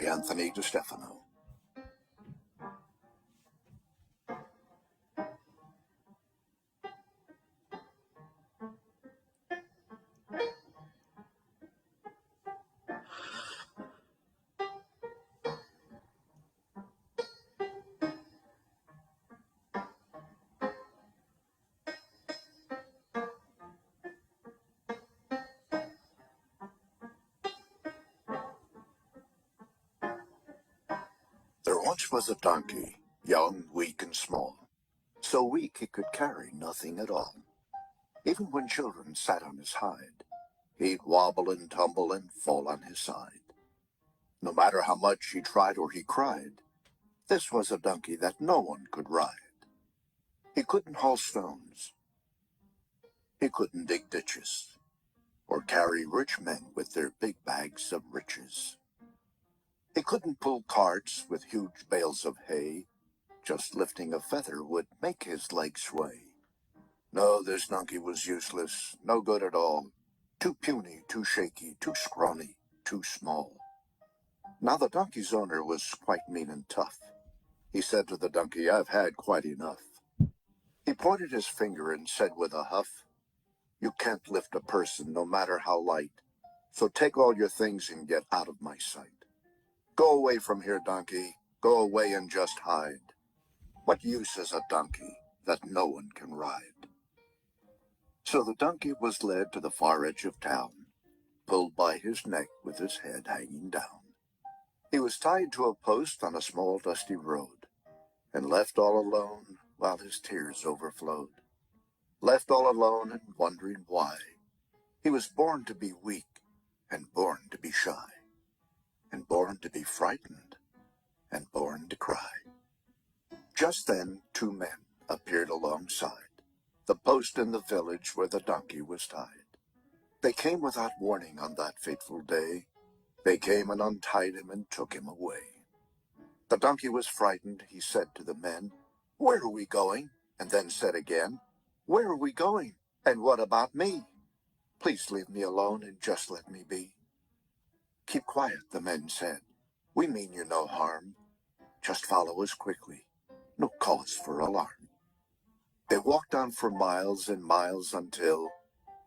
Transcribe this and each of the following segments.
by Anthony DeStefano. There once was a donkey, young, weak, and small, so weak he could carry nothing at all. Even when children sat on his hide, he'd wobble and tumble and fall on his side. No matter how much he tried or he cried, this was a donkey that no one could ride. He couldn't haul stones. He couldn't dig ditches, or carry rich men with their big bags of riches. He couldn't pull carts with huge bales of hay. Just lifting a feather would make his legs sway. No, this donkey was useless, no good at all. Too puny, too shaky, too scrawny, too small. Now the donkey's owner was quite mean and tough. He said to the donkey, "I've had quite enough." He pointed his finger and said with a huff, "You can't lift a person, no matter how light. So take all your things and get out of my sight. Go away from here, donkey. Go away and just hide. What use is a donkey that no one can ride?" So the donkey was led to the far edge of town, pulled by his neck with his head hanging down. He was tied to a post on a small dusty road, and left all alone while his tears overflowed. Left all alone and wondering why. He was born to be weak, and born to be shy, and born to be frightened, and born to cry. Just then 2 men appeared alongside the post in the village where the donkey was tied. They came without warning on that fateful day. They came and untied him and took him away. The donkey was frightened. He said to the men, "Where are we going?" And then said again, "Where are we going? And what about me? Please leave me alone and just let me be." "Keep quiet," the men said. "We mean you no harm. Just follow us quickly. No cause for alarm." They walked on for miles and miles until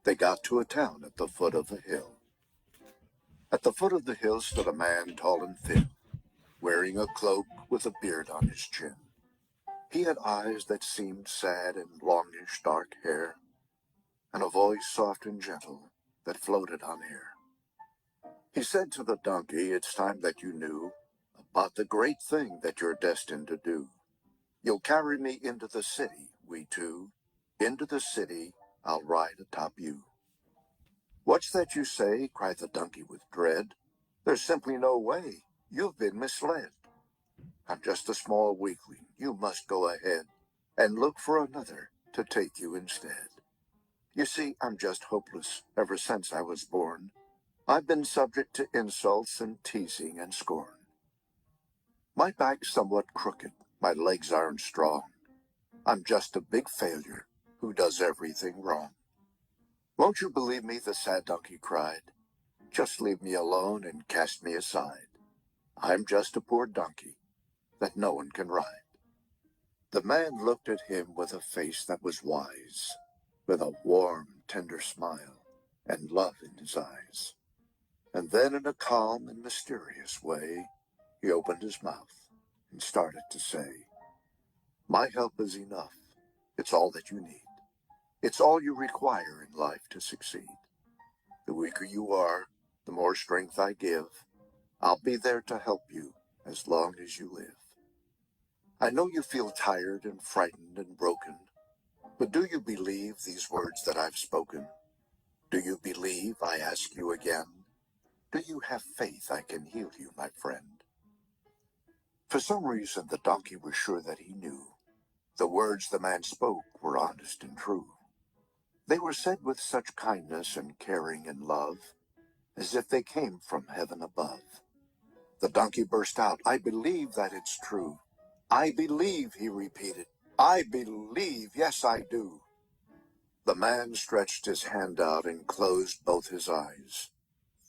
they got to a town at the foot of a hill. At the foot of the hill stood a man tall and thin, wearing a cloak with a beard on his chin. He had eyes that seemed sad and longish dark hair, and a voice soft and gentle that floated on air. He said to the donkey, "It's time that you knew about the great thing that you're destined to do. You'll carry me into the city, we two. Into the city, I'll ride atop you." "What's that you say?" cried the donkey with dread. "There's simply no way. You've been misled. I'm just a small weakling. You must go ahead and look for another to take you instead. You see, I'm just hopeless ever since I was born. I've been subject to insults and teasing and scorn. My back's somewhat crooked. My legs aren't strong. I'm just a big failure who does everything wrong." "Won't you believe me?" the sad donkey cried. "Just leave me alone and cast me aside. I'm just a poor donkey that no one can ride." The man looked at him with a face that was wise, with a warm, tender smile and love in his eyes. And then in a calm and mysterious way, he opened his mouth and started to say, "My help is enough. It's all that you need. It's all you require in life to succeed. The weaker you are, the more strength I give. I'll be there to help you as long as you live. I know you feel tired and frightened and broken, but do you believe these words that I've spoken? Do you believe, I ask you again? Do you have faith I can heal you, my friend?" For some reason, the donkey was sure that he knew. The words the man spoke were honest and true. They were said with such kindness and caring and love, as if they came from heaven above. The donkey burst out, "I believe that it's true. I believe," he repeated. "I believe, yes, I do." The man stretched his hand out and closed both his eyes.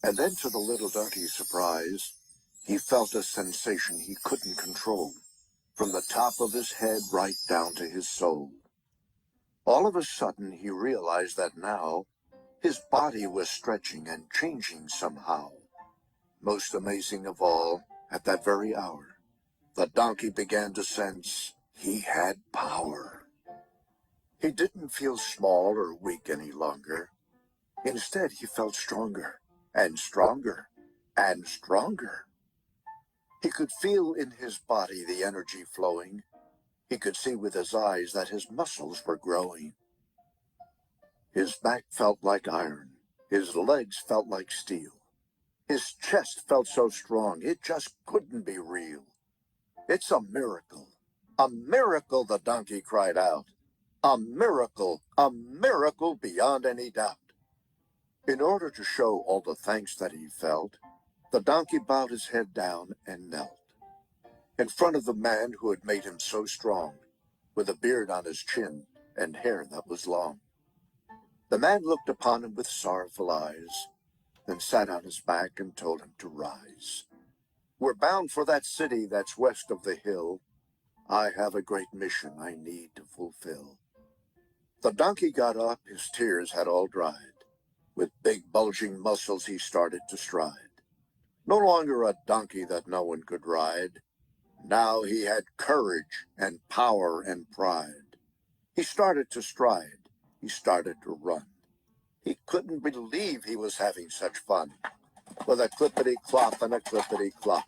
And then, to the little donkey's surprise, He felt a sensation he couldn't control, from the top of his head right down to his soul. All of a sudden, he realized that now his body was stretching and changing somehow. Most amazing of all, at that very hour, the donkey began to sense he had power. He didn't feel small or weak any longer. Instead, he felt stronger and stronger and stronger. He could feel in his body the energy flowing. He could see with his eyes that his muscles were growing. His back felt like iron. His legs felt like steel. His chest felt so strong, it just couldn't be real. It's a miracle. A miracle, the donkey cried out. A miracle beyond any doubt. In order to show all the thanks that he felt, the donkey bowed his head down and knelt in front of the man who had made him so strong, with a beard on his chin and hair that was long. The man looked upon him with sorrowful eyes, then sat on his back and told him to rise. We're bound for that city that's west of the hill. I have a great mission I need to fulfill. The donkey got up, his tears had all dried. With big bulging muscles he started to stride. No longer a donkey that no one could ride. Now he had courage and power and pride. He started to stride. He started to run. He couldn't believe he was having such fun. With a clippity-clop and a clippity-clop,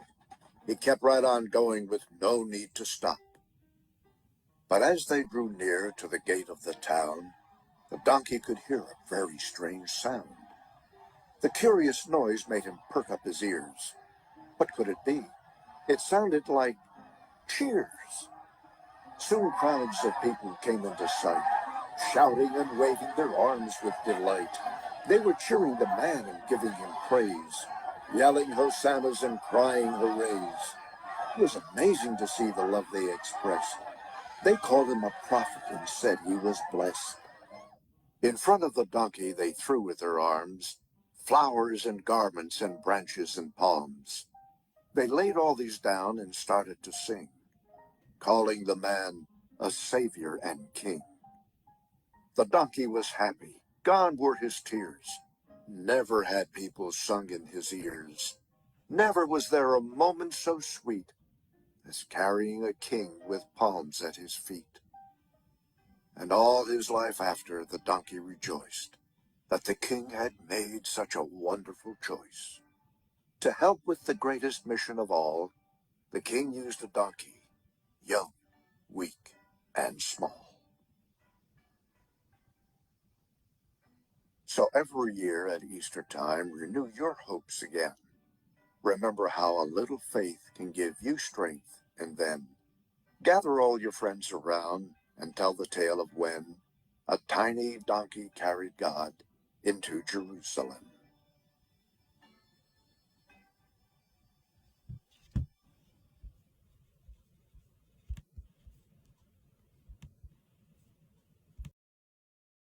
he kept right on going with no need to stop. But as they drew near to the gate of the town, the donkey could hear a very strange sound. The curious noise made him perk up his ears. What could it be? It sounded like cheers. Soon crowds of people came into sight, shouting and waving their arms with delight. They were cheering the man and giving him praise, yelling hosannas and crying hoorays. It was amazing to see the love they expressed. They called him a prophet and said he was blessed. In front of the donkey they threw with their arms flowers and garments and branches and palms. They laid all these down and started to sing, calling the man a savior and king. The donkey was happy. Gone were his tears. Never had people sung in his ears. Never was there a moment so sweet as carrying a king with palms at his feet. And all his life after, the donkey rejoiced that the king had made such a wonderful choice. To help with the greatest mission of all, the king used a donkey, young, weak, and small. So every year at Easter time, renew your hopes again. Remember how a little faith can give you strength, and then gather all your friends around and tell the tale of when a tiny donkey carried God into Jerusalem.